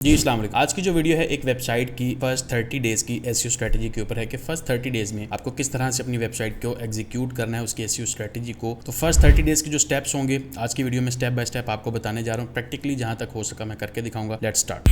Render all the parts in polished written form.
जी अस्सलाम वालेकुम। आज की जो वीडियो है एक वेबसाइट की फर्स्ट 30 डेज की एसईओ स्ट्रेटजी के ऊपर है कि फर्स्ट 30 डेज में आपको किस तरह से अपनी वेबसाइट को एग्जीक्यूट करना है उसकी एसईओ स्ट्रेटजी को। तो फर्स्ट 30 डेज के जो स्टेप्स होंगे आज की वीडियो में स्टेप बाय स्टेप आपको बताने जा रहा हूँ। प्रैक्टिकली जहां तक हो सका मैं करके दिखाऊंगा। Let's start.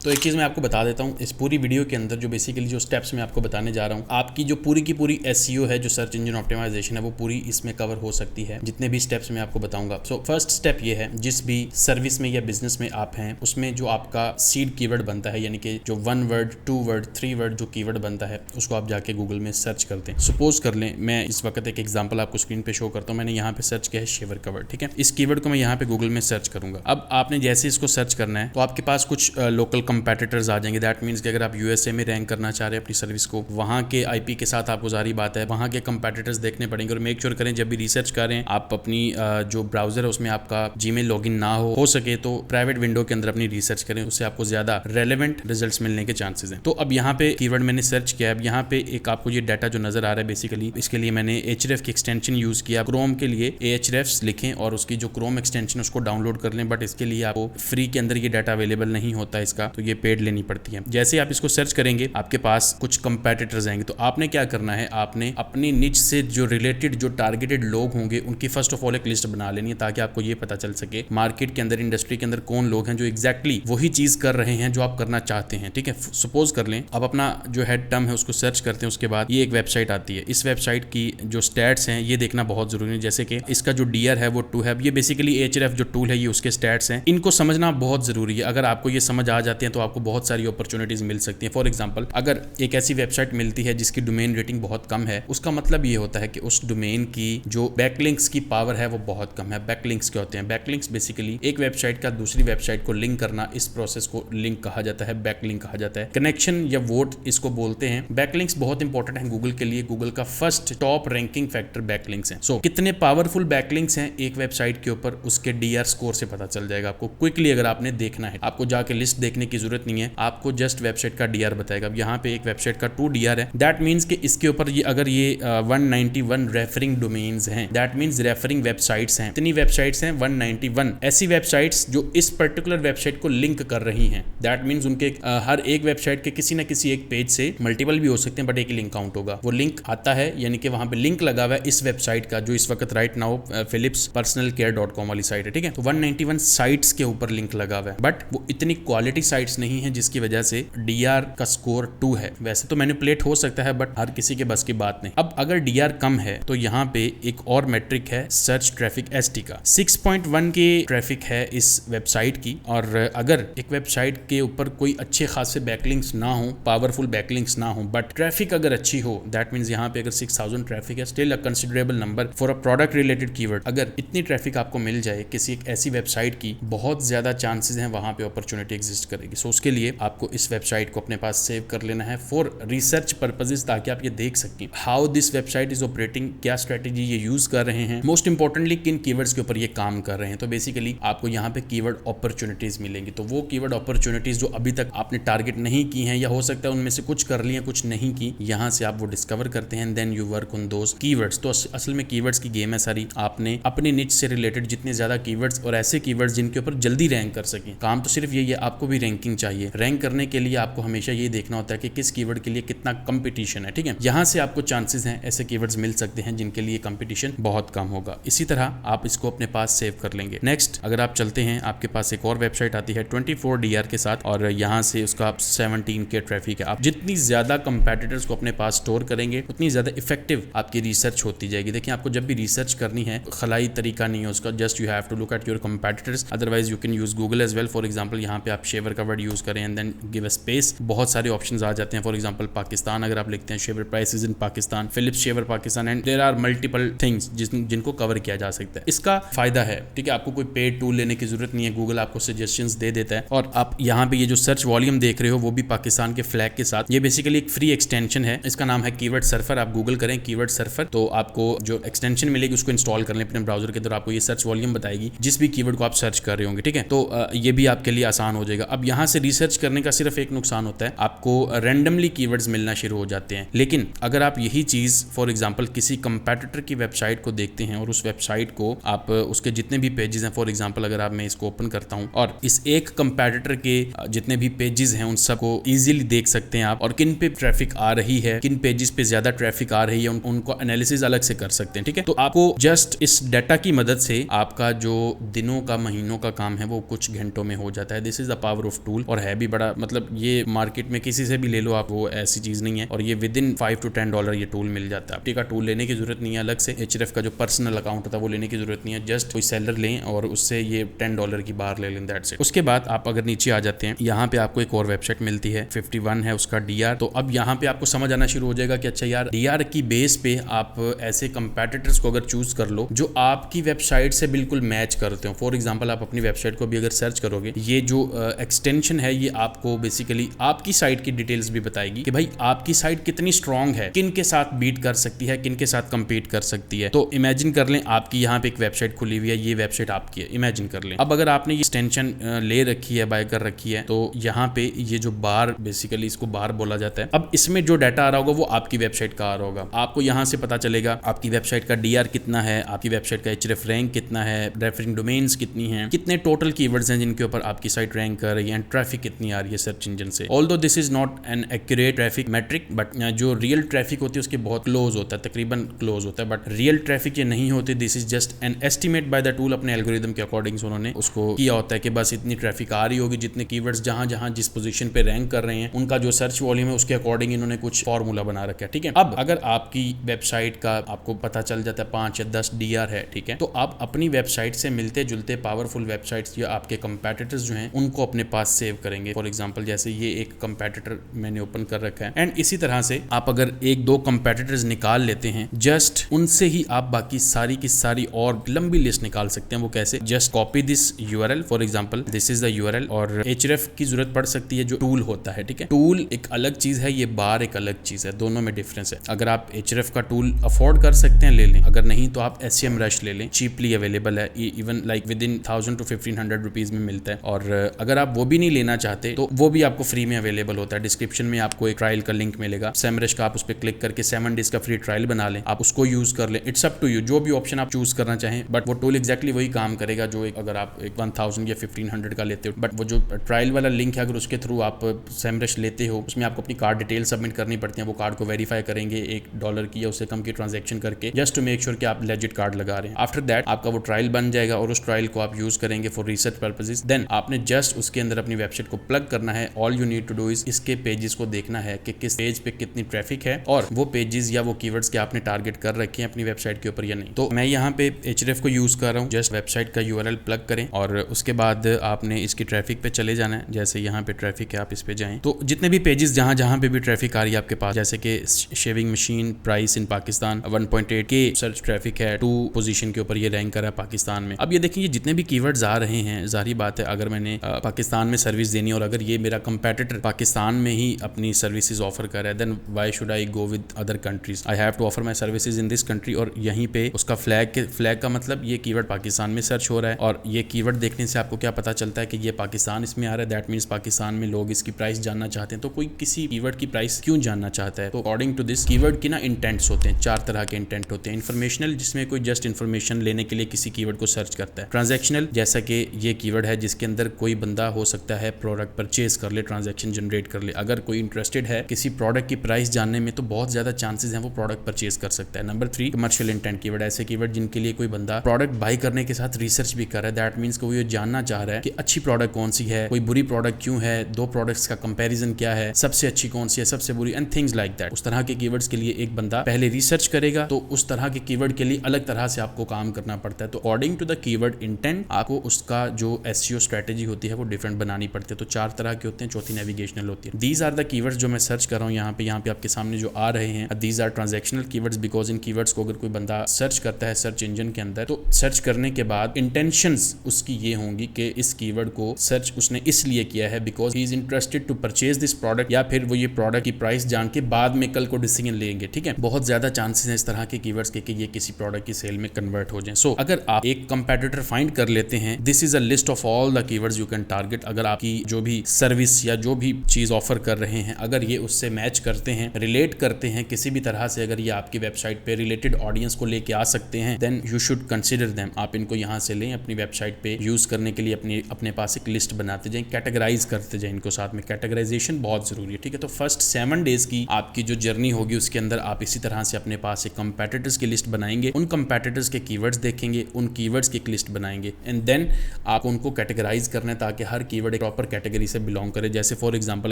तो एक चीज़ मैं आपको बता देता हूँ इस पूरी वीडियो के अंदर जो बेसिकली जो स्टेप्स मैं आपको बताने जा रहा हूँ, आपकी जो पूरी की पूरी एसईओ है, जो सर्च इंजन ऑप्टिमाइजेशन है, वो पूरी इसमें कवर हो सकती है जितने भी स्टेप्स मैं आपको बताऊंगा। सो फर्स्ट स्टेप ये है, जिस भी सर्विस में या बिजनेस में आप हैं उसमें जो आपका सीड कीवर्ड बनता है, यानी कि जो 1 वर्ड 2 वर्ड 3 वर्ड जो कीवर्ड बनता है उसको आप जाके गूगल में सर्च करते हैं। सपोज कर लें मैं इस वक्त एक एग्जाम्पल आपको स्क्रीन पे शो करता हूँ। मैंने यहाँ पे सर्च किया है शेवर कवर, ठीक है। इस कीवर्ड को मैं यहाँ पे गूगल में सर्च करूंगा। अब आपने जैसे इसको सर्च करना है तो आपके पास कुछ लोकल कंपेटिटर्स आ जाएंगे। दैट मीन्स कि अगर आप यूएसए में रैंक करना चाह रहे हैं अपनी सर्विस को, वहां के आईपी के साथ आपको जारी बात है वहां के कंपेटिटर्स देखने पड़ेंगे। और मेक श्योर करें जब भी रिसर्च करें आप अपनी जो ब्राउजर है उसमें आपका जीमेल लॉगिन ना हो सके तो प्राइवेट विंडो के अंदर अपनी रिसर्च करें, उससे आपको ज्यादा रेलेवेंट रिजल्ट्स मिलने के चांसेस हैं। तो अब यहाँ पे कीवर्ड मैंने सर्च किया है। अब यहाँ पे एक आपको ये डाटा जो नजर आ रहा है बेसिकली इसके लिए मैंने Href की एक्सटेंशन यूज किया। क्रोम के लिए Ahrefs लिखें और उसकी जो क्रोम एक्सटेंशन उसको डाउनलोड कर लें, बट इसके लिए आपको फ्री के अंदर ये डाटा अवेलेबल नहीं होता इसका, तो ये पेड लेनी पड़ती है। जैसे आप इसको सर्च करेंगे आपके पास कुछ कंपेटिटर्स आएंगे। तो आपने क्या करना है, आपने अपनी निच से जो रिलेटेड जो टारगेटेड लोग होंगे उनकी फर्स्ट ऑफ ऑल एक लिस्ट बना लेनी है, ताकि आपको ये पता चल सके मार्केट के अंदर इंडस्ट्री के अंदर कौन लोग हैं जो एग्जैक्टली वही चीज कर रहे हैं जो आप करना चाहते हैं, ठीक है। सपोज कर लें अब अपना जो हेड टर्म है उसको सर्च करते हैं, उसके बाद ये एक वेबसाइट आती है। इस वेबसाइट की जो स्टैट्स हैं ये देखना बहुत जरूरी है। जैसे कि इसका जो डीआर है वो 2 है। ये बेसिकली Href जो टूल है ये उसके स्टैट्स हैं, इनको समझना बहुत जरूरी है। अगर आपको ये समझ आ जाते हैं तो आपको बहुत सारी अपॉर्चुनिटीज मिल सकती है। फॉर एग्जांपल अगर एक ऐसी वेबसाइट मिलती है जिसकी डोमेन रेटिंग बहुत कम है, उसका मतलब ये होता है कि उस डोमेन की जो बैकलिंक्स की पावर है वो बहुत कम है। बैकलिंक्स क्या होते हैं? बैकलिंक्स बेसिकली एक वेबसाइट का दूसरी वेबसाइट को लिंक करना, इस प्रोसेस को लिंक कहा जाता है, बैकलिंक कहा जाता है। कनेक्शन या वोट इसको बोलते हैं। बैकलिंक्स बहुत इंपॉर्टेंट है गूगल के लिए। गूगल का first top ranking factor backlinks हैं। सो कितने पावरफुल बैकलिंक्स हैं एक वेबसाइट के ऊपर उसके डीआर स्कोर से पता चल जाएगा आपको। क्विकली अगर आपने देखना है, आपको जाके लिस्ट देखने की जरूरत नहीं है, आपको जस्ट वेबसाइट का डीआर बताएगा। अब यहाँ पे एक वेबसाइट का 2 डीआर है। दैट मीन्स कि इसके ऊपर ये अगर ये 191 रेफरिंग डोमेन्स हैं, दैट मीन्स रेफरिंग वेबसाइट्स हैं। इतनी वेबसाइट्स हैं 191 ऐसी वेबसाइट्स जो इस पर्टिकुलर वेबसाइट को लिंक कर रही हैं। दैट मीन्स उनके हर एक वेबसाइट के किसी ना किसी एक पेज से मल्टीपल भी हो सकते हैं, बट एक ही लिंक काउंट होगा। वो लिंक आता है यानी कि वहां पे लिंक लगा हुआ है इस वेबसाइट का, जो इस वक्त राइट नाउ philipspersonalcare.com वाली साइट है, ठीक है। तो 191 साइट्स के ऊपर लिंक लगा हुआ है, बट वो इतनी क्वालिटी साइट्स नहीं है जिसकी वजह से डीआर का स्कोर 2 है। वैसे तो मैनिपुलेट हो सकता है बट हर किसी के बस की बात नहीं। अब अगर डीआर कम है तो यहाँ पे एक और मैट्रिक है सर्च ट्रैफिक एसटी का। 6.1 के ट्रैफिक है इस वेबसाइट की। और अगर एक वेबसाइट के ऊपर कोई अच्छे खासे बैकलिंक्स ना हो, पावरफुल बैकलिंक्स ना हो, बट ट्रैफिक अगर अच्छी हो, दैट मीन्स यहाँ पे अगर 6000 ट्रैफिक है, still a considerable number for a product related keyword. अगर इतनी ट्रैफिक आपको मिल जाए किसी एक ऐसी वेबसाइट की, बहुत ज्यादा चांसेस हैं वहां पे अपॉर्चुनिटी एग्जिस्ट करेगी। सो उसके लिए आपको इस वेबसाइट को अपने पास सेव कर लेना है फॉर रिसर्च पर्पसेस, ताकि आप ये देख सकें how this website is operating, क्या स्ट्रेटेजी ये यूज कर रहे हैं, मोस्ट इंपॉर्टेंटली किन कीवर्ड्स के ऊपर ये काम कर रहे हैं। तो बेसिकली आपको यहाँ पे कीवर्ड अपॉर्चुनिटीज मिलेंगी। तो वो कीवर्ड अपॉर्चुनिटीज जो अभी तक आपने टारगेट नहीं की हैं, या हो सकता है उनमें से कुछ कर ली हैं कुछ नहीं की, यहाँ से आप वो डिस्कवर करते हैं, then you work on those keywords. तो असल में कीवर्ड्स की गेम है सारी। आपने अपनी निच से रिलेटेड जितने ज्यादा कीवर्ड्स और ऐसे कीवर्ड्स जिनके ऊपर जल्दी रैंक कर सकें, काम तो सिर्फ यही है, आपको भी रैंकिंग चाहिए। रैंक करने के लिए आपको हमेशा ये देखना होता है कि किस कीवर्ड के लिए कितना कंपटीशन है, ठीक है। यहाँ से आपको चांसेस हैं ऐसे कीवर्ड्स मिल सकते हैं जिनके लिए कंपटीशन बहुत कम होगा। इसी तरह आप इसको अपने पास सेव कर लेंगे। नेक्स्ट अगर आप चलते हैं, आपके पास एक और वेबसाइट आती है 24 डीआर के साथ, और यहाँ से उसका 17 के ट्रैफिक है। आप जितनी ज्यादा कंपेटिटर्स को अपने पास स्टोर करेंगे उतनी ज्यादा इफेक्टिव आपकी रिसर्च होती जाएगी। देखिए आपको जब भी रिसर्च करनी है खलाई तरीका नहीं है उसका, just you have to look at your competitors, otherwise you can use Google as well. For example यहाँ पे आप शेवर का वर्ड यूज करें and then give a space, बहुत सारे ऑप्शंस आ जाते हैं। फॉर एग्जांपल पाकिस्तान अगर आप लिखते हैं, shaver prices in Pakistan, Philips shaver Pakistan, and there are multiple things जिनको कवर किया जा सकता है। इसका फायदा है, ठीक है, आपको कोई पेड टूल लेने की जरूरत नहीं है। गूगल आपको सजेशंस दे देता है। और आप यहाँ पे ये जो सर्च वॉल्यूम देख रहे हो वो भी पाकिस्तान के फ्लैग के साथ। ये बेसिकली एक फ्री एक्सटेंशन है, इसका नाम है कीवर्ड सर्फर। आप गूगल करें कीवर्ड सर्फर तो आपको जो एक्सटेंशन मिलेगी उसको इंस्टॉल कर लें अपने ब्राउजर के अंदर। आपको ये सर्च वॉल्यूम बताएगी जिस भी कीवर्ड को आप सर्च कर रहे होंगे, ठीक है। तो ये भी आपके लिए आसान हो जाएगा। अब यहाँ से रिसर्च करने का सिर्फ एक नुकसान होता है, आपको रैंडमली कीवर्ड्स मिलना शुरू हो जाते हैं। लेकिन अगर आप यही चीज़ फॉर एग्जांपल किसी कंपैटिटर की वेबसाइट को देखते हैं और उस वेबसाइट को आप उसके जितने भी पेजेस हैं, फॉर एग्जांपल अगर आप मैं इसको ओपन करता हूं और इस एक कंपैटिटर के जितने भी पेजेस हैं उन सबको इजीली देख सकते हैं आप, और किन पे ट्रैफिक आ रही है, किन पेजेस पे ज्यादा ट्रैफिक आ रही है, उनको एनालिसिस अलग से कर सकते हैं। ठीक है, तो आपको जस्ट इस डाटा की मदद से आपका जो दिनों का महीनों का काम है वो कुछ घंटों में हो जाता है। This is the power of tool, और है भी बड़ा, मतलब ये मार्केट में किसी से भी ले लो आप, वो ऐसी चीज नहीं है, और ये विद इन $5 to $10 ये टूल मिल जाता है। आपका टूल लेने की जरूरत नहीं है अलग से, HRF का जो पर्सनल अकाउंट होता है वो लेने की जरूरत नहीं है, जस्ट कोई सेलर लें और उससे ये $10 की बार ले लें, दैट्स इट। उसके बाद आप अगर नीचे आ जाते हैं, यहाँ पे आपको एक और वेबसाइट मिलती है, 51 है उसका DR। तो अब यहाँ पे आपको समझ आना शुरू हो जाएगा कि अच्छा यार, DR की बेस पे आप ऐसे कंपैटिटर्स को अगर चूज कर लो जो आपकी वेबसाइट से बिल्कुल मैच करते हो। फॉर एग्जांपल आप अपनी वेबसाइट को भी अगर सर्च करोगे, ये जो एक्सटेंशन है ये आपको बेसिकली आपकी साइट की डिटेल्स भी बताएगी कि भाई आपकी साइट कितनी स्ट्रांग है, किन के साथ बीट कर सकती है, किन के साथ कंपीट कर सकती है। तो इमेजिन कर लें आपकी यहाँ पे एक वेबसाइट खुली हुई है, ये वेबसाइट आपकी है, इमेजिन कर लें। अब अगर आपने ये एक्सटेंशन ले रखी है, बाय कर रखी है, तो यहाँ पे ये जो बार, बेसिकली इसको बार बोला जाता है, अब इसमें जो डाटा आ रहा होगा वो आपकी वेबसाइट का आ रहा होगा। आपको यहाँ से पता चलेगा आपकी वेबसाइट का DR कितना है, आपकी वेबसाइट का HRF रैंक कितना है, रेफरिंग डोमेन्स कितनी हैं, कितने टोटल कीवर्ड्स हैं जिनके ऊपर आपकी साइट रैंक कर रही है, एंड ट्रैफिक कितनी आ रही है सर्च इंजन से। Although this is not an accurate traffic metric, but जो रियल ट्रैफिक होती है उसके बहुत क्लोज होता है, तकरीबन क्लोज होता है, बट रियल ट्रैफिक ये नहीं होती। This is just an estimate by the tool, अपने एल्गोरिदम के अकॉर्डिंग उन्होंने उसको किया होता है कि बस इतनी ट्रैफिक आ रही होगी, जितने कीवर्ड्स जहां जहां जिस पोजीशन पे रैंक कर रहे हैं उनका जो सर्च वॉल्यूम है उसके अकॉर्डिंग इन्होंने कुछ फॉर्मूला बना रखा है। ठीक है, अब अगर आपकी वेबसाइट का आपको पता चल जाता है 5 या 10 DR है, ठीक है, तो आप अपनी वेबसाइट से मिलते जुलते पावरफुल वेबसाइट्स या आपके कंपैटिटर्स जो हैं उनको अपने पास सेव करेंगे। फॉर एग्जांपल जैसे ये एक कंपैटिटर मैंने ओपन कर रखा है, एंड इसी तरह से आप अगर 1-2 कंपैटिटर्स निकाल लेते हैं, जस्ट उनसे ही आप बाकी सारी की सारी और लंबी लिस्ट निकाल सकते हैं। वो कैसे? Just copy this URL, for example this is the URL, और HRF की जरूरत पड़ सकती है जो टूल होता है। ठीक है, टूल एक अलग चीज है, ये बार एक अलग चीज है, दोनों में डिफरेंस है। अगर आप HRF का टूल अफोर्ड कर सकते हैं ले लें, अगर नहीं तो आप SEMrush ले लें, चीपली अवेलेबल है, even like with in 1000 to 1500 rupees में मिलता है। और अगर आप वो भी नहीं लेना चाहते तो वो भी आपको फ्री में अवेलेबल होता है। डिस्क्रिप्शन में आपको एक ट्रायल का लिंक मिलेगा, SEMrush का, आप उस पर क्लिक करके 7 डेज का फ्री ट्रायल बना लें, आप उसको यूज कर लें। इट्स अप टू यू, जो भी ऑप्शन आप चूज करना चाहें, बट वो टूल एक्जैक्टली वही काम करेगा जो अगर आप 1000 या 1500 का लेते हो। बट वो जो ट्रायल वाला लिंक है, अगर उसके थ्रू आप SEMrush लेते हो, उसमें आपको अपनी कार्ड डिटेल सबमिट करनी पड़ती है, वो कार्ड को वेरीफाई करेंगे $1 की या उससे कम की ट्रांजेक्शन करके, जस्ट टू मेक श्योर कि आप लेजिट कार्ड लगा रहे हैं। आफ्टर दैट आपका वो ट्रायल बन जाएगा और उस ट्रायल को आप यूज करेंगे फॉर रिसर्च पर्पसेस। देन आपने जस्ट उसके अंदर अपनी वेबसाइट को प्लग करना है। All you need to do is इसके पेजेस को देखना है कि किस पेज पे कितनी ट्रैफिक है, और वो पेजेस या वो कीवर्ड्स के आपने टारगेट कर रखे हैं अपनी वेबसाइट के ऊपर या नहीं। तो मैं यहाँ पे HRF को यूज कर रहा हूँ। जस्ट वेबसाइट का URL प्लग करें और उसके बाद आपने इसकी ट्रैफिक पे चले जाना है। जैसे यहाँ पे ट्रैफिक है, आप इस पे जाएं तो जितने भी पेजेस जहां पे भी ट्रैफिक आ रही है आपके पास, जैसे कि shaving machine price in Pakistan 1.8K search traffic है, 2 पोजीशन के ऊपर ये रैंक करा है पाकिस्तान में। अब ये देखिए जितने भी कीवर्ड्स आ रहे हैं, जाहिर बात है अगर मैंने पाकिस्तान में सर्विस देनी और अगर ये मेरा कंपेटिटर पाकिस्तान में ही अपनी सर्विसेज ऑफर कर रहा है, then why should I go with other countries? I have to offer my services in this country. और यहीं पे उसका फ्लैग का मतलब ये कीवर्ड पाकिस्तान में सर्च हो रहा है, और ये कीवर्ड देखने से आपको क्या पता चलता है कि ये पाकिस्तान इसमें आ रहा है, दैट मीन्स पाकिस्तान में लोग इसकी प्राइस जानना चाहते हैं। तो कोई किसी कीवर्ड की प्राइस क्यों जानना चाहता है? तो अकॉर्डिंग टू दिस कीवर्ड की ना इंटेंट्स होते हैं, 4 तरह के इंटेंट होते हैं। इन्फॉर्मेशनल, जिसमें कोई जस्ट इन्फॉर्मेशन लेने के लिए किसी कीवर्ड को सर्च करता है। ट्रांजैक्शनल, जैसा कि ये कीवर्ड है जिसके अंदर कोई बंदा हो सकता है प्रोडक्ट परचेज कर ले, ट्रांजैक्शन जनरेट कर ले। अगर कोई इंटरेस्टेड है किसी प्रोडक्ट की प्राइस जानने में तो बहुत ज्यादा चांसेस हैं वो प्रोडक्ट परचेज कर सकता है। नंबर 3 कमर्शियल इंटेंट कीवर्ड, ऐसे कीवर्ड जिनके लिए कोई बंदा प्रोडक्ट बाय करने के साथ रिसर्च भी कर रहा है, दैट मीन्स वो ये जानना चाह रहा है कि अच्छी प्रोडक्ट कौन सी है, कोई बुरी प्रोडक्ट क्यों है, 2 प्रोडक्ट्स का कंपैरिजन क्या है, सबसे अच्छी कौन सी है, सबसे बुरी, एंड थिंग्स लाइक दैट। उस तरह के कीवर्ड्स के लिए एक बंदा पहले रिसर्च करेगा, तो उस तरह के कीवर्ड के लिए अलग तरह से आपको काम करना पड़ता है। तो according to the keyword intent आपको उसका जो SEO स्ट्रेटेजी होती है वो डिफरेंट बनानी पड़ती है। तो 4 तरह के होते हैं, चौथी नेविगेशनल होती है। दीज आर द कीवर्ड्स जो मैं सर्च कर रहा हूँ यहाँ पे आपके सामने जो आ रहे हैं। These are transactional keywords, because इन कीवर्ड्स को अगर कोई बंदा सर्च करता है सर्च इंजन के अंदर, तो सर्च करने के बाद इंटेंशंस उसकी ये होंगी कि इस कीवर्ड को सर्च उसने इसलिए किया है because he is interested to purchase this product, या फिर वो ये प्रोडक्ट की प्राइस जान के बाद में कल को डिसीजन लेंगे। ठीक है, बहुत ज्यादा चांसेस हैं इस तरह के कीवर्ड्स के कि ये किसी प्रोडक्ट की सेल में कन्वर्ट हो जाए। सो अगर आप एक कंपेटिटर फाइंड कर लेते हैं, this is a list of all the keywords you can target. अगर आपकी जो भी सर्विस या जो भी चीज ऑफर कर रहे हैं अगर ये उससे मैच करते हैं, रिलेट करते हैं किसी भी तरह से, अगर ये आपकी वेबसाइट पे रिलेटेड ऑडियंस को लेके आ सकते हैं, then you should consider them. आप इनको यहाँ से लें, अपनी वेबसाइट पे यूज करने के लिए अपने पास एक लिस्ट बनाते जाएं, कैटेगराइज करते जाएं इनको साथ में। कैटेगराइजेशन बहुत जरूरी है, ठीक है। तो फर्स्ट 7 डेज की आपकी जो जर्नी होगी उसके अंदर आप इसी तरह से अपने पास एक कंपेटिटर्स की लिस्ट बनाएंगे, उन कंपेटिटर्स के कीवर्ड्स देखेंगे, उन कीवर्ड्स की एक लिस्ट बनाएंगे एंड देन आप उनको कैटेगराइज करना है ताकि हर कीवर्ड एक प्रॉपर कैटेगरी से बिलोंग करे। जैसे फॉर एग्जांपल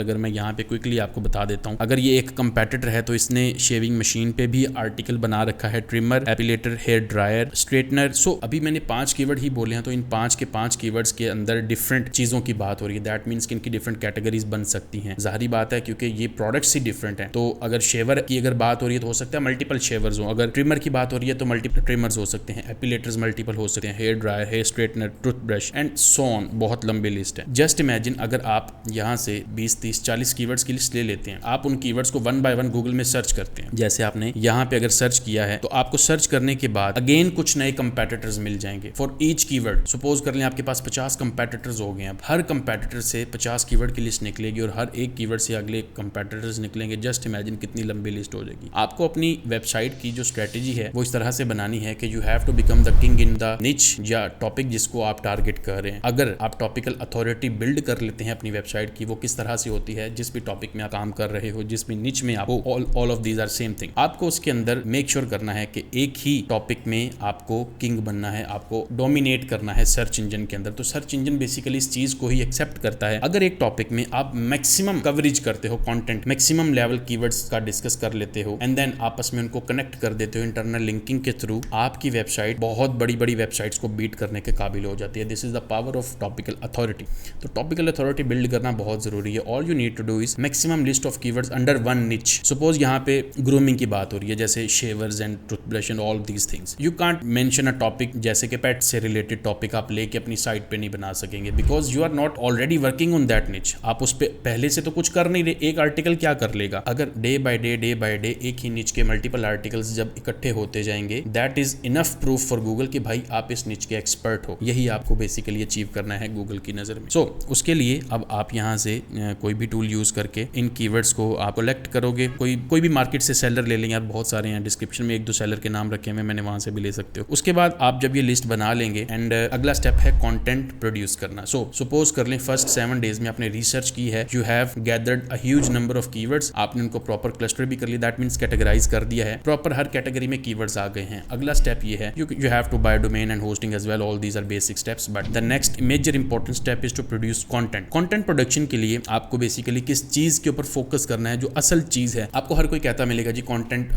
अगर मैं यहाँ पे क्विकली आपको बता देता हूँ, अगर ये एक कंपेटिटर है तो इसने शेविंग मशीन पे भी आर्टिकल बना रखा है, trimmer, epilator, hair dryer, straightener. So अभी मैंने 5 कीवर्ड ही बोले हैं, तो इन 5 के 5 कीवर्ड्स के अंदर डिफरेंट चीजों की बात हो रही है। दैट मीन्स कि इनकी डिफरेंट कैटेगरीज बन सकती हैं। जाहिर बात है क्योंकि ये प्रोडक्ट्स ही डिफरेंट हैं। तो अगर शेवर की अगर बात हो रही है तो हो सकता है मल्टीपल शेवर्स हो, अगर ट्रिमर की बात हो रही है तो मल्टीपल ट्रिमर्स हो सकते हैं, एपिलेटर्स मल्टीपल हो सकते हैं, hair dryer, hair straightener, toothbrush and so on. बहुत लंबी लिस्ट है। जस्ट इमेजिन अगर आप यहाँ से 20, 30, 40 कीवर्ड्स की लिस्ट ले लेते हैं, आप उन कीवर्ड्स को 1 बाय 1 गूगल में सर्च करते हैं। जैसे आपने यहाँ पे अगर सर्च किया है तो आपको सर्च करने के बाद अगेन कुछ नए कंपेटिटर्स मिल जाएंगे फॉर ईच कीवर्ड। सपोज कर लें आपके पास 50 कंपेटिटर्स हो गए हैं, अब हर कंपेटिटर से 50 कीवर्ड की लिस्ट निकलेगी और हर एक कीवर्ड से अगले कंपेटिटर्स निकलेंगे। जस्ट इमेजिन कितनी लंबी लिस्ट हो जाएगी। आपको अपनी वेबसाइट की जो स्ट्रेटेजी है वो इस तरह से बनानी है कि you have to become the king in the niche या टॉपिक जिसको आप टारगेट कर रहे हैं। अगर आप टॉपिकल अथॉरिटी बिल्ड कर लेते हैं अपनी वेबसाइट की, वो किस तरह से होती है, जिस भी टॉपिक में आप काम कर रहे हो, जिस भी निच में आपको all of these are same thing. आपको उसके अंदर मेक श्योर करना है कि एक ही टॉपिक में आपको किंग बनना है, आपको डोमिनेट करना है सर्च इंजन के अंदर। तो सर्च इंजन बेसिकली इस चीज को ही एक्सेप्ट करता है अगर एक टॉपिक में आप मैक्सिमम कवरेज करते हो, कंटेंट मैक्सिमम लेवल कीवर्ड्स का डिस्कस कर लेते हो एंड देन आपस में उनको कनेक्ट कर देते हो इंटरनल लिंकिंग के थ्रू, आपकी वेबसाइट बहुत बड़ी बड़ी वेबसाइट्स को बीट करने के काबिल हो जाती है। This is the power of topical authority. तो टॉपिकल अथॉरिटी बिल्ड करना बहुत जरूरी है। All you need to do is maximum list of keywords under one niche. Suppose यहाँ पे ग्रूमिंग की बात हो रही है, जैसे shavers and toothbrush and all these things. You can't mention a topic जैसे कि पेट से रिलेटेड टॉपिक आप लेके अपनी साइट पे नहीं बना सकेंगे because you are not already working on that niche. आप उस पे पहले से तो कुछ कर नहीं रहे। एक आर्टिकल क्या कर लेगा? अगर डे बाय डे एक ही निच के मल्टीपल आर्टिकल्स जब इकट्ठे होते जाएंगे, that is enough proof for Google कि भाई आप इस निच के एक्सपर्ट हो। यही आपको बेसिकली अचीव करना है गूगल की नजर में। सो उसके लिए अब आप यहाँ से कोई भी टूल यूज करके इन कीवर्ड्स को आप कलेक्ट करोगे। कोई भी मार्केट से सेलर ले लेंगे, आप बहुत सारे हैं, डिस्क्रिप्शन में 1-2 सेलर के नाम रखे हुए, मैंने वहां से भी ले सकते हो। उसके बाद आप जब ये लिस्ट बना लेंगे एंड अगला स्टेप है कंटेंट प्रोड्यूस करना। सो सपोज कर लें फर्स्ट 7 डेज में आपने रिसर्च की है, you have gathered a huge number of keywords, आपने उनको प्रॉपर क्लस्टर भी कर लिया, दैट मींस कैटेगराइज कर दिया है, प्रॉपर हर कैटेगरी में कीवर्ड्स आ गए हैं। अगला स्टेप ये है you have to buy domain and hosting as well, all these are basic steps, but the next major important step is to produce content. Content production के लिए आपको बेसिकली किस चीज के ऊपर फोकस करना है, जो असल चीज है। आपको हर कोई कहता मिलेगा जी कंटेंट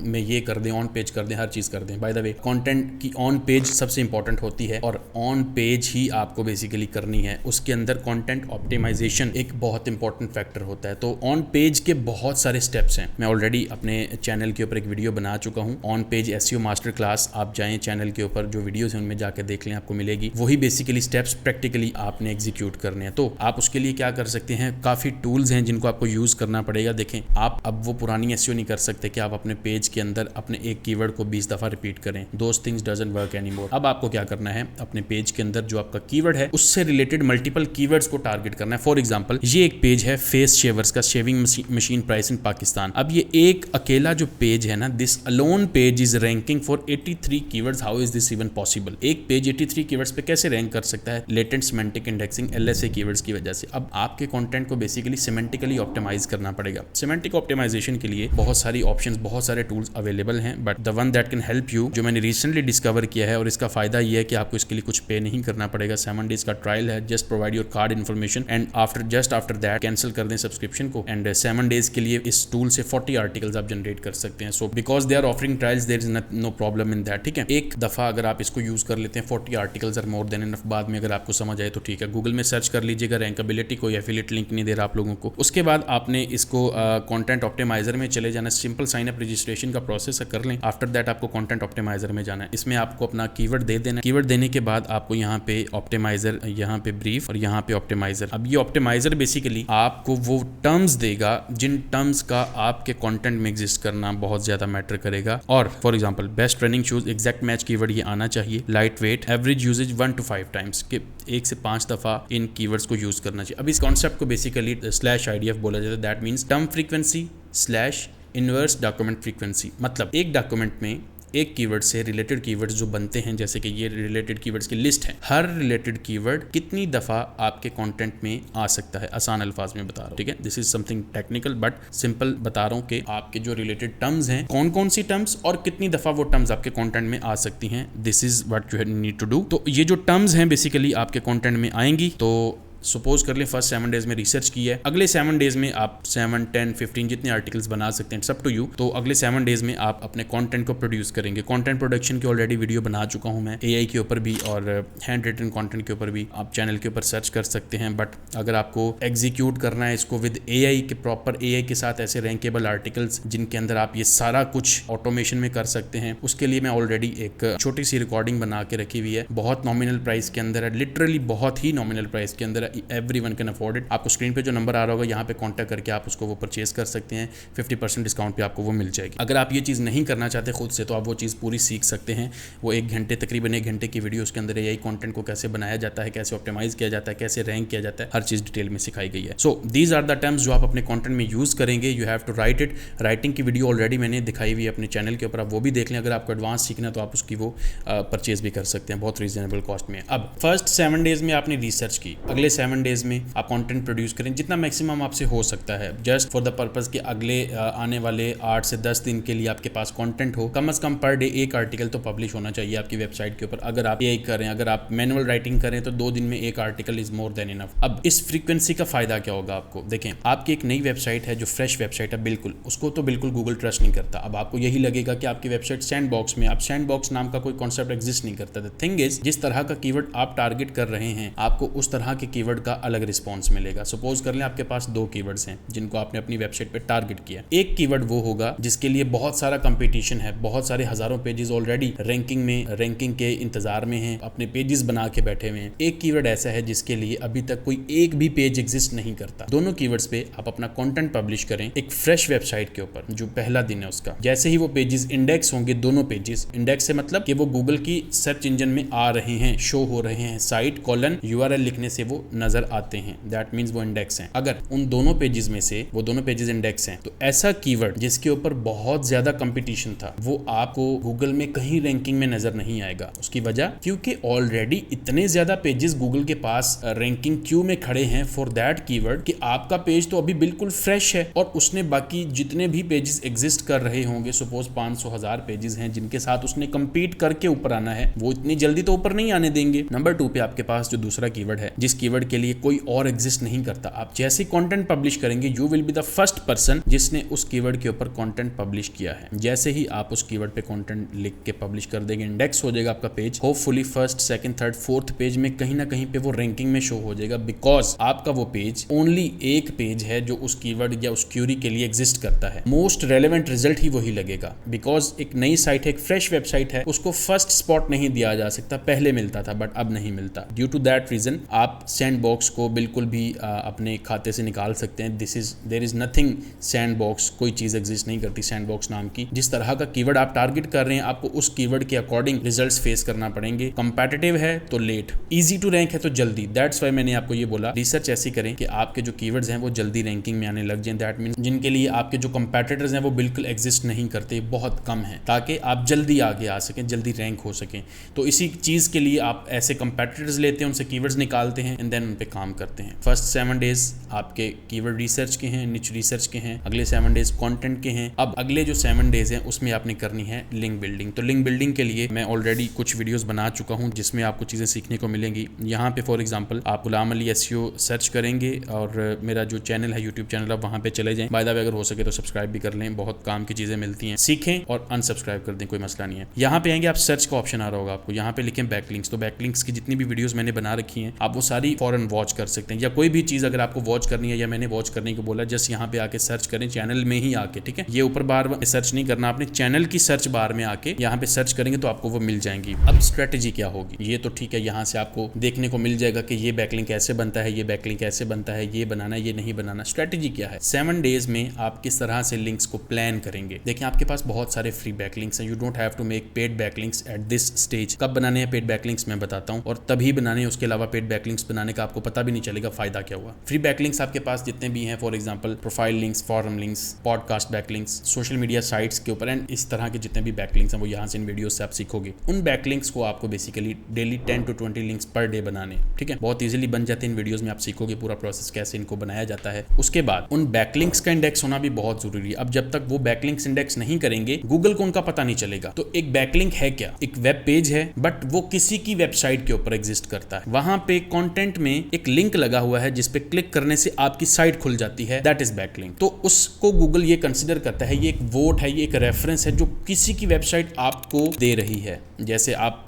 में ये कर दें, ऑन पेज कर दें, हर चीज कर दें। बाय द वे कंटेंट की ऑन पेज सबसे इंपॉर्टेंट होती है और ऑन पेज ही आपको बेसिकली करनी है। उसके अंदर कंटेंट ऑप्टिमाइजेशन एक बहुत इंपॉर्टेंट फैक्टर होता है। तो ऑन पेज के बहुत सारे स्टेप्स हैं। मैं ऑलरेडी अपने चैनल के ऊपर एक वीडियो बना चुका हूं, on page SEO master class. आप जाएं चैनल के ऊपर, जो वीडियोस हैं उनमें जाकर देख लें, आपको मिलेगी। वही बेसिकली स्टेप्स प्रैक्टिकली आपने एग्जीक्यूट करने हैं। तो आप उसके लिए क्या कर सकते हैं, काफी टूल्स हैं जिनको आपको यूज करना पड़ेगा। देखें, आप अब वो पुरानी एसईओ नहीं कर सकते कि आप अपने पेज के अंदर अपने एक कीवर्ड को 20 दफा रिपीट करें। Those things doesn't work anymore. अब आपको क्या करना है, अपने पेज के अंदर जो आपका कीवर्ड है उससे रिलेटेड मल्टीपल कीवर्ड्स को टारगेट करना है। फॉर एग्जांपल ये एक पेज है फेस शेवर्स का, shaving machine price in Pakistan. अब ये एक अकेला जो पेज है ना, this alone page is ranking for 83 keywords. How is this even possible? एक पेज 83 कीवर्ड्स पे कैसे रैंक कर सकता है? Latent semantic indexing LSA keywords की वजह से। अब आपके कंटेंट को बेसिकली सिमेंटिकली ऑप्टिमाइज करना पड़ेगा। सिमेंटिक ऑप्टिमाइजेशन के लिए बहुत सारी ऑप्शंस, बहुत सारे टूल्स अवेलेबल हैं, but the one that can help you, जो मैंने रिसेंटली डिस्कवर किया है और इसका फायदा ये है कि आपको इसके लिए कुछ पे नहीं करना पड़ेगा। 7 डेज का ट्रायल है, just provide your card information and after that cancel कर दें सब्सक्रिप्शन को एंड 7 डेज के लिए इस टूल से 40 आर्टिकल्स आप जनरेट कर सकते हैं। So because they are offering trials, there is no problem in that. ठीक है, एक दफा अगर आप इसको यूज कर लेते हैं, 40 articles are more than enough. बाद में अगर आपको समझ आए तो ठीक है, गूगल में सर्च कर लीजिएगा, रैंकेबिलिटी कोई एफिलिएट लिंक नहीं दे रहा आप लोगों को। उसके बाद आपने इसको कंटेंट ऑप्टिमाइजर में चले जाना, सिंपल साइन अप रजिस्ट्रेशन का प्रोसेस कर लें। आफ्टर दैट आपको कंटेंट ऑप्टिमाइजर में जाना है। इसमें आपको अपना कीवर्ड दे देना। कीवर्ड देने के बाद आपको यहाँ पे ऑप्टिमाइजर, यहाँ पे ब्रीफ और यहाँ पे ऑप्टिमाइजर। अब ये ऑप्टिमाइजर बेसिकली आपको वो टर्म्स देगा जिन टर्म्स का आपके कंटेंट में एग्जिस्ट करना बहुत ज्यादा मैटर करेगा। और for example best running shoes, exact match keyword ये आना चाहिए। Light weight, average usage 1 to 5 times, के 1 से 5 दफा इन कीवर्ड्स को यूज करना चाहिए। अब इस कॉन्सेप्ट को बेसिकली /IDF बोला जाता है। That means term frequency / inverse document frequency. मतलब एक डॉक्यूमेंट में एक कीवर्ड से रिलेटेड कीवर्ड्स जो बनते हैं, जैसे कि ये रिलेटेड कीवर्ड्स की लिस्ट है, हर रिलेटेड कीवर्ड कितनी दफा आपके कंटेंट में आ सकता है, आसान अल्फाज में बता रहा हूँ, ठीक है। This is something technical but simple बता रहा हूँ कि आपके जो रिलेटेड टर्म्स हैं, कौन कौन सी टर्म्स और कितनी दफा वो टर्म्स आपके कंटेंट में आ सकती हैं। This is what you need to do. तो ये जो टर्म्स हैं बेसिकली आपके कंटेंट में आएंगी। तो सपोज कर लें फर्स्ट 7 डेज में रिसर्च की है, अगले 7 डेज में आप 7, 10, 15 जितने आर्टिकल्स बना सकते हैं, सब टू यू। तो अगले 7 डेज में आप अपने कंटेंट को प्रोड्यूस करेंगे। कंटेंट प्रोडक्शन की ऑलरेडी वीडियो बना चुका हूं मैं, AI के ऊपर भी और हैंड रिटन कंटेंट के ऊपर भी, आप चैनल के ऊपर सर्च कर सकते हैं। बट अगर आपको एग्जीक्यूट करना है इसको विद AI के, प्रॉपर AI के साथ, ऐसे रैंकेबल आर्टिकल्स जिनके अंदर आप ये सारा कुछ ऑटोमेशन में कर सकते हैं, उसके लिए मैं ऑलरेडी एक छोटी सी रिकॉर्डिंग बना के रखी हुई है। बहुत नॉमिनल प्राइस के अंदर है, लिटरली बहुत ही नॉमिनल प्राइस के अंदर, एवरीवन कैन अफोर्ड इट। आपको स्क्रीन पे जो नंबर आ रहा होगा यहाँ पे कांटेक्ट करके आप उसको वो परचेज कर सकते हैं। 50% डिस्काउंट पे आपको वो मिल जाएगी। अगर आप ये चीज़ नहीं करना चाहते खुद से, तो आप वो चीज़ पूरी सीख सकते हैं। वो 1 घंटे, तकरीबन 1 घंटे की वीडियो, उसके अंदर AI कंटेंट को कैसे बनाया जाता है, कैसे ऑप्टिमाइज किया जाता है, कैसे रैंक किया जाता है, हर चीज़ डिटेल में सिखाई गई है। So these are the terms जो आप अपने कंटेंट में यूज़ करेंगे। You have to write it. Writing की वीडियो ऑलरेडी मैंने दिखाई हुई है अपने चैनल के ऊपर, आप वो भी देख लें। अगर आपको एडवांस सीखना है तो आप उसकी वो परचेज भी कर सकते हैं बहुत रीजनेबल कॉस्ट में। अब फर्स्ट 7 डेज में आपने रिसर्च की, अगले 7 डेज में आप कंटेंट प्रोड्यूस करें जितना मैक्सिमम आपसे हो सकता है, जस्ट फॉर द पर्पस कि अगले आने वाले 8 से 10 दिन के लिए आपके पास कंटेंट हो। कम से कम पर डे 1 आर्टिकल तो पब्लिश होना चाहिए आपकी वेबसाइट के ऊपर। अगर आप AI करें, अगर आप मैनुअल राइटिंग करें, तो 2 दिन में 1 article is more than enough. अब इस फ्रीक्वेंसी का फायदा क्या होगा आपको, देखें, आपकी एक नई वेबसाइट है जो फ्रेश वेबसाइट है, बिल्कुल उसको तो बिल्कुल गूगल ट्रस्ट नहीं करता। अब आपको यही लगेगा कि आपकी वेबसाइट सैंडबॉक्स में, आप सैंडबॉक्स नाम का कोई कॉन्सेप्ट एग्जिस्ट नहीं करता। द थिंग इज, जिस तरह का कीवर्ड आप टारगेट कर रहे हैं, आपको उस तरह के कीवर्ड का अलग रिस्पॉन्स मिलेगा। सपोज कर लें आपके पास 2 कीवर्ड्स हैं जिनको आपने अपनी वेबसाइट पे टारगेट किया। एक कीवर्ड वो होगा जिसके लिए बहुत सारा कंपटीशन है, बहुत सारे हजारों पेजेस ऑलरेडी रैंकिंग के इंतजार में हैं, अपने पेजेस बना के बैठे हुए हैं। एक कीवर्ड ऐसा है जिसके लिए अभी तक कोई एक भी पेज एग्जिस्ट नहीं करता। दोनों कीवर्ड्स पे आप अपना कंटेंट पब्लिश करें एक फ्रेश वेबसाइट के ऊपर, जो पहला दिन है उसका। जैसे ही वो पेजेस इंडेक्स होंगे, दोनों पेजेस इंडेक्स से मतलब कि वो गूगल की सर्च इंजन में आ रहे हैं, शो हो रहे हैं, साइट URL लिखने से वो नजर आते हैं, दैट मीन्स वो इंडेक्स हैं। अगर उन दोनों पेजेस में से वो दोनों पेजेस इंडेक्स हैं, तो ऐसा कीवर्ड जिसके ऊपर बहुत ज्यादा कंपटीशन था, वो आपको गूगल में कहीं रैंकिंग में नजर नहीं आएगा। उसकी वजह, क्योंकि ऑलरेडी इतने ज्यादा पेजेस गूगल के पास रैंकिंग क्यू में खड़े हैं फॉर दैट कीवर्ड कि आपका पेज तो अभी बिल्कुल फ्रेश है, और उसने बाकी जितने भी पेजेस एग्जिस्ट कर रहे होंगे, सपोज 500 1000 पेजेस हैं जिनके साथ उसने कंपीट करके ऊपर आना है, वो इतनी जल्दी तो ऊपर नहीं आने देंगे। नंबर 2 पे आपके पास जो दूसरा कीवर्ड है, जिस कीवर्ड के लिए कोई और एग्जिस्ट नहीं करता, आप जैसे कंटेंट पब्लिश करेंगे, you will be the first person जिसने उस कीवर्ड के ऊपर कंटेंट पब्लिश किया है। जैसे ही आप उस कीवर्ड पे कंटेंट लिख के पब्लिश कर देंगे, इंडेक्स हो जाएगा आपका page. Hopefully first, second, third, fourth page में कहीं ना कहीं पे वो रैंकिंग में शो हो जाएगा, बिकॉज आपका वो पेज ओनली एक पेज है जो उस कीवर्ड या उस क्यूरी के लिए एग्जिस्ट करता है। मोस्ट रेलेवेंट रिजल्ट ही वही लगेगा, बिकॉज एक नई साइट है, एक फ्रेश वेबसाइट है, उसको फर्स्ट स्पॉट नहीं दिया जा सकता। पहले मिलता था बट अब नहीं मिलता। ड्यू टू दैट रीजन आप सैंडबॉक्स को बिल्कुल भी अपने खाते से निकाल सकते हैं। देयर इज नथिंग सैंडबॉक्स, कोई चीज एग्जिस्ट नहीं करती सैंडबॉक्स नाम की। जिस तरह का कीवर्ड आप टारगेट कर रहे हैं, आपको उस कीवर्ड के अकॉर्डिंग रिजल्ट्स फेस करना पड़ेंगे। कंपेटिटिव है तो लेट, इजी टू रैंक है तो जल्दी। दैट्स वाई मैंने आपको ये बोला, रिसर्च ऐसी करें कि आपके जो कीवर्ड्स हैं वो जल्दी रैंकिंग में आने लग जाएं। दैट मीन्स जिनके लिए आपके जो कंपेटिटर्स हैं वो बिल्कुल एग्जिस्ट नहीं करते, बहुत कम है, ताकि आप जल्दी आगे आ सकें, जल्दी रैंक हो सकें। तो इसी चीज के लिए आप ऐसे कंपेटिटर्स लेते हैं, उनसे कीवर्ड्स निकालते हैं एंड देन उन पे काम करते हैं। फर्स्ट 7 डेज आपके कीवर्ड रिसर्च के हैं, निच रिसर्च के हैं, अगले 7 डेज कंटेंट के हैं। अब अगले जो 7 डेज हैं उसमें आपने करनी है लिंक बिल्डिंग। तो लिंक बिल्डिंग के लिए मैं ऑलरेडी कुछ वीडियोस बना चुका हूं जिसमें आपको चीजें सीखने को मिलेंगी। यहाँ पे फॉर एग्जांपल आप गुलाम अली SEO सर्च करेंगे और मेरा जो चैनल है, यूट्यूब चैनल, आप वहाँ पे चले जाएं। बाय द वे अगर हो सके तो सब्सक्राइब भी कर लें, बहुत काम की चीजें मिलती हैं। सीखें और अनसब्सक्राइब कर दें, कोई मसला नहीं है। यहाँ पे आएंगे आप, सर्च का ऑप्शन आ रहा होगा आपको, यहाँ पे लिखें बैकलिंक्स। तो बैकलिंक्स की जितनी भी वीडियोस मैंने बना रखी हैं, आप वो सारी फॉरन वॉच कर सकते हैं। या कोई भी चीज अगर आपको वॉच करनी है या मैंने वॉच करने को बोला, जस्ट यहाँ पे आके सर्च करें, चैनल में ही आके, ठीक है। ये ऊपर बार सर्च नहीं करना, आपने चैनल की सर्च बार में आके यहाँ पे सर्च करेंगे तो आपको वो मिल जाएंगी। अब स्ट्रेटेजी क्या होगी, ये तो ठीक है, यहाँ से आपको देखने को मिल जाएगा कि ये बैकलिंक ऐसे बनता है, ये बैकलिंक ऐसे बनता है, ये बनाना, ये नहीं बनाना। स्ट्रेटेजी क्या है, 7 डेज में आप किस तरह से लिंक्स को प्लान करेंगे। देखिए आपके पास बहुत सारे फ्री बैकलिंक्स हैं, you don't have to make paid backlinks at this stage. कब बनाने हैं पेड बैकलिंक्स मैं बताता हूँ, और तभी बनाने हैं। उसके अलावा पेड बैकलिंक्स बनाने का आपको पता भी नहीं चलेगा फायदा क्या हुआ। फ्री बैकलिंक्स आपके पास जितने भी हैं, for example profile links, forum links, podcast backlinks, social media sites के ऊपर, एंड इस तरह के जितने भी बैकलिंक्स हैं वो यहाँ से इन वीडियो से आप सीखोगे। उन बैकलिंक्स को आपको basically daily 10 to 20 links per day बनाने, ठीक है, बहुत इजीली बन जाते हैं। इन वीडियोस में आप सीखोगे पूरा प्रोसेस कैसे इनको बनाया जाता है। उसके बाद उन बैकलिंक्स का इंडेक्स होना भी बहुत जरूरी है। अब जब तक वो बैकलिंक्स इंडेक्स नहीं करेंगे गूगल को उनका पता नहीं चलेगा। तो एक बैकलिंक है क्या? एक वेब पेज है बट वो किसी की वेबसाइट के ऊपर एग्जिस्ट करता है, वहां पे कंटेंट में एक लिंक लगा हुआ है जिसपे क्लिक करने से आपकी साइट खुल जाती है, दैट इज बैकलिंक। तो उसको गूगल ये कंसीडर करता है, ये एक वोट है, ये एक रेफरेंस है जो किसी की वेबसाइट आपको दे रही है। जैसे आप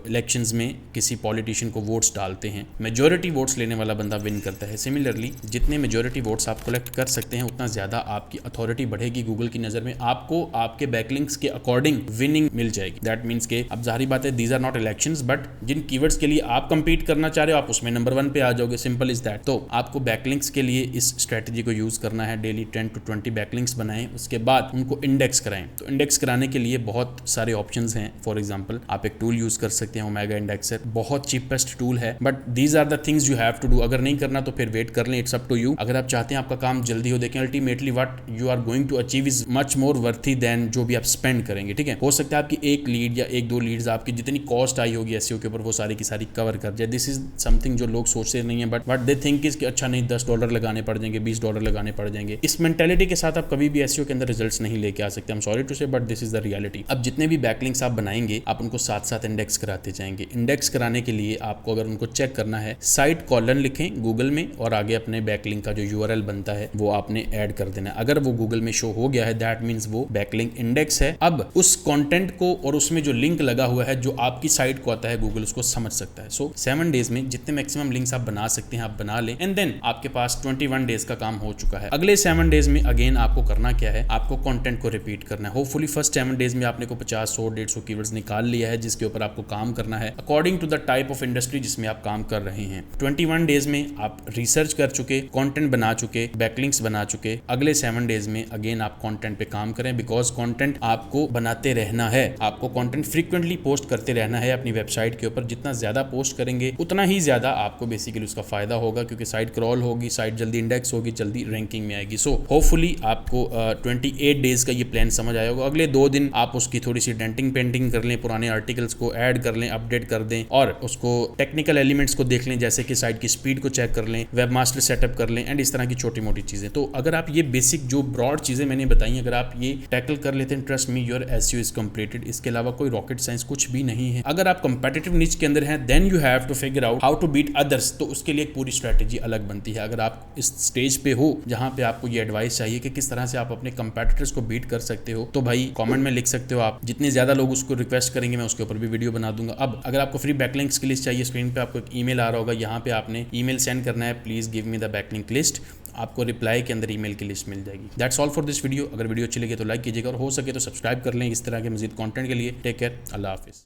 इलेक्शंस में किसी पॉलिटिशियन को वोट्स डालते हैं, मेजॉरिटी वोट्स लेने वाला बंदा विन करता है। सिमिलरली जितने मेजॉरिटी वोट्स आप कलेक्ट कर सकते हैं उतना ज्यादा आपकी अथॉरिटी बढ़ेगी गूगल की नजर में, आपको आपके बैकलिंक्स के अकॉर्डिंग विनिंग मिल जाएगी। दैट मीन्स के अब जाहिर बात है these are not elections, but जिन कीवर्ड्स के लिए आप कंपीट करना चाह रहे हो आप उसमें नंबर 1 पे आ जाओगे, सिंपल इज दैट। तो आपको बैकलिंक्स के लिए इस स्ट्रेटजी को यूज करना है, डेली 10 to 20 बैकलिंक्स बनाएं, उसके बाद उनको इंडेक्स कराएं। तो इंडेक्स कराने के लिए बहुत सारे ऑप्शंस हैं। फॉर एग्जांपल आप एक टूल यूज कर सकते हैं, ओमेगा इंडेक्सर, बहुत चीपेस्ट टूल है, but these are the things you have to do. अगर नहीं करना तो फिर वेट कर लें, इट्स अप टू यू। अगर आप चाहते हैं आपका काम जल्दी हो, देखें ultimately what you are going to achieve is much more worthy than जो भी आप स्पेंड करेंगे, ठीक है। हो सकता है आपकी एक लीड या 1-2 लीड्स आपकी जितनी कॉस्ट आई होगी एसईओ के ऊपर वो सारी की सारी कवर कर जाए। दिस इज समथिंग जो लोग सोचते नहीं है, but what they think is कि अच्छा नहीं $10 लगाने पड़ जाएंगे, $20 लगाने पड़ जाएंगे। इस मेंटेलिटी के साथ आप कभी भी एसईओ के अंदर रिजल्ट्स नहीं लेके आ सकते। आई एम सॉरी टू से but this is the reality. अब जितने भी बैकलिंक्स आप बनाएंगे आप उनको साथ साथ इंडेक्स कराते जाएंगे। इंडेक्स कराने के लिए आपको अगर उनको चेक करना है, साइट कॉलन लिखें गूगल में और आगे अपने बैकलिंक का जो यूआरएल बनता है वो आपने ऐड कर देना है। अगर वो गूगल में शो हो गया है दैट मींस वो बैकलिंक इंडेक्स है। अब उस कंटेंट को और उसमें जो लिंक लगा हुआ है जो आपकी साइट को आता है गूगल उसको समझ सकता है। सो 7 डेज में जितने मैक्सिमम लिंक्स आप बना सकते हैं आप बना लें, एंड देन आपके पास 21 डेज का काम हो चुका है। अगले 7 डेज में अगेन आपको करना क्या है, आपको कंटेंट को रिपीट करना है। होपफुली फर्स्ट 7 डेज में आपने को 50, 100, 150 कीवर्ड्स निकाल लिया है जिसके ऊपर आपको काम करना है according to the type of industry जिसमें आप काम कर रहे हैं। 21 डेज में आप रिसर्च कर चुके, कंटेंट बना चुके, बैकलिंक्स बना चुके। अगले 7 डेज में अगेन आप कंटेंट पे काम करें, बिकॉज कंटेंट आपको बनाते रहना है, आपको कंटेंट फ्रीक्वेंटली पोस्ट करते रहना है अपनी वेबसाइट के ऊपर। जितना ज्यादा पोस्ट करेंगे उतना ही ज्यादा आपको बेसिकली उसका फायदा होगा, क्योंकि साइट क्रॉल होगी, साइट जल्दी इंडेक्स होगी, जल्दी रैंकिंग में आएगी। सो होपफुली आपको 28 डेज का ये प्लान समझ आया होगा। अगले 2 दिन आप उसकी थोड़ी सी डेंटिंग पेंटिंग कर लें, पुराने आर्टिकल्स को ऐड कर लें, अपडेट कर दें और उसको टेक्निकल एलिमेंट्स को देख लें, जैसे कि साइट की स्पीड को चेक कर लें, वेब मास्टर सेटअप कर लें, एंड इस तरह की छोटी मोटी चीजें। तो अगर आप ये बेसिक जो ब्रॉड चीजें मैंने बताई अगर आप ये टैकल कर लेते हैं, trust me your SEO is completed. इसके अलावा कोई रॉकेट साइंस कुछ भी नहीं है। अगर आप कंपेटिटिव निच के अंदर हैं then you have to figure out how to beat others, तो उसके लिए एक पूरी स्ट्रेटेजी अलग बनती है। अगर आप इस स्टेज पे हो जहां पे आपको ये एडवाइस चाहिए कि किस तरह से आप अपने कंपेटिटर्स को बीट कर सकते हो, तो भाई कमेंट में लिख सकते हो आप। जितने ज्यादा लोग उसको रिक्वेस्ट करेंगे मैं उसके ऊपर भी वीडियो बना दूंगा। अब अगर आपको फ्री बैकलिंक्स की लिस्ट चाहिए, स्क्रीन पे आपको एक ईमेल आ रहा होगा, यहाँ पे आपने ईमेल सेंड करना है, please give me the backlink list. आपको रिप्लाई के अंदर ईमेल की लिस्ट मिल जाएगी। That's all for this video. अगर वीडियो अच्छी लगे तो लाइक कीजिएगा और हो सके तो सब्सक्राइब कर लें इस तरह के मजीद कंटेंट के लिए। टेक केयर, अल्लाह हाफिज़।